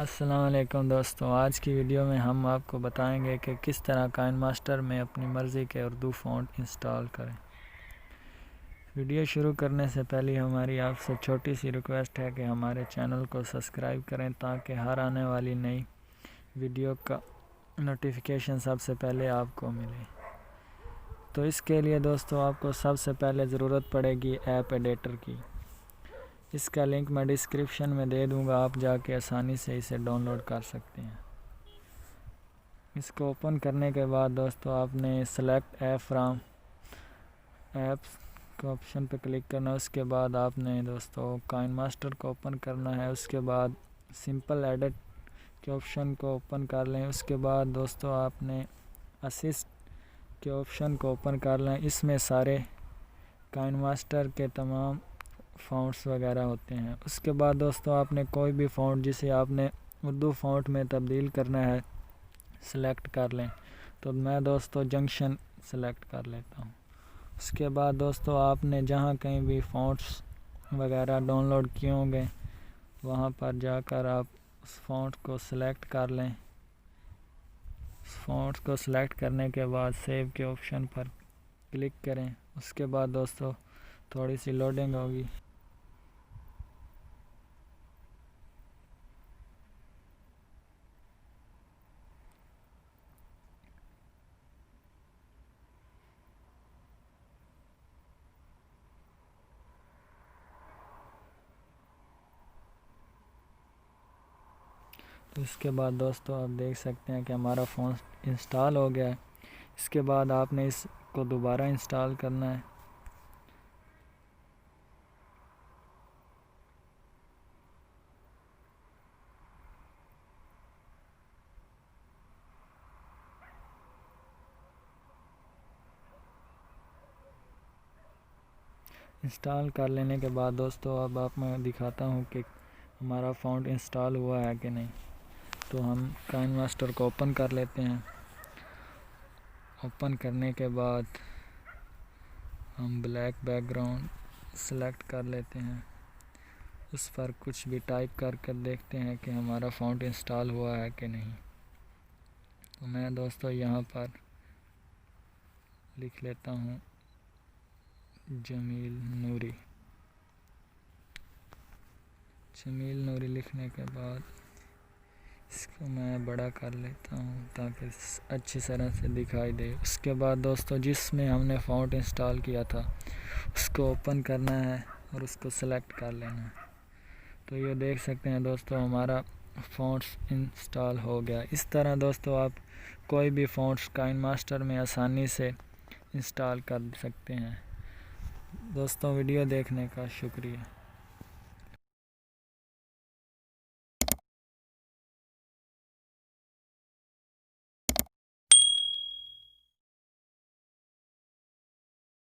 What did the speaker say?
अस्सलाम वालेकुम दोस्तों, आज की वीडियो में हम आपको बताएंगे कि किस तरह काइनमास्टर में अपनी मर्ज़ी के उर्दू फ़ॉन्ट इंस्टॉल करें। वीडियो शुरू करने से पहले हमारी आपसे छोटी सी रिक्वेस्ट है कि हमारे चैनल को सब्सक्राइब करें ताकि हर आने वाली नई वीडियो का नोटिफिकेशन सबसे पहले आपको मिले। तो इसके लिए दोस्तों आपको सबसे पहले ज़रूरत पड़ेगी ऐप एडिटर की। इसका लिंक मैं डिस्क्रिप्शन में दे दूंगा, आप जाके आसानी से इसे डाउनलोड कर सकते हैं। इसको ओपन करने के बाद दोस्तों आपने सेलेक्ट ऐप फ्रॉम ऐप्स के ऑप्शन पर क्लिक करना है। उसके बाद आपने दोस्तों काइनमास्टर को ओपन करना है। उसके बाद सिंपल एडिट के ऑप्शन को ओपन कर लें। उसके बाद दोस्तों आपने असिस्ट के ऑप्शन को ओपन कर लें। इसमें सारे काइनमास्टर के तमाम फ़ॉन्ट्स वगैरह होते हैं। उसके बाद दोस्तों आपने कोई भी फ़ॉन्ट जिसे आपने उर्दू फ़ॉन्ट में तब्दील करना है सेलेक्ट कर लें। तो मैं दोस्तों जंक्शन सेलेक्ट कर लेता हूँ। उसके बाद दोस्तों आपने जहाँ कहीं भी फ़ॉन्ट्स वगैरह डाउनलोड किए होंगे वहाँ पर जाकर आप उस फ़ॉन्ट को सिलेक्ट कर लें। उस फ़ॉन्ट को सिलेक्ट करने के बाद सेव के ऑप्शन पर क्लिक करें। उसके बाद दोस्तों थोड़ी सी लोडिंग होगी। तो इसके बाद दोस्तों आप देख सकते हैं कि हमारा फ़ोन इंस्टॉल हो गया है। इसके बाद आपने इसको दोबारा इंस्टॉल करना है। इंस्टॉल कर लेने के बाद दोस्तों अब आप मैं दिखाता हूँ कि हमारा फ़ॉन्ट इंस्टॉल हुआ है कि नहीं। तो हम काइनमास्टर को ओपन कर लेते हैं। ओपन करने के बाद हम ब्लैक बैकग्राउंड सेलेक्ट कर लेते हैं। उस पर कुछ भी टाइप कर देखते हैं कि हमारा फ़ॉन्ट इंस्टॉल हुआ है कि नहीं। तो मैं दोस्तों यहाँ पर लिख लेता हूँ जमील नूरी। लिखने के बाद इसको मैं बड़ा कर लेता हूँ ताकि अच्छी तरह से दिखाई दे। उसके बाद दोस्तों जिसमें हमने फ़ॉन्ट इंस्टॉल किया था उसको ओपन करना है और उसको सेलेक्ट कर लेना है। तो ये देख सकते हैं दोस्तों हमारा फ़ॉन्ट्स इंस्टॉल हो गया। इस तरह दोस्तों आप कोई भी फ़ॉन्ट्स काइनमास्टर में आसानी से इंस्टॉल कर सकते हैं। दोस्तों वीडियो देखने का शुक्रिया।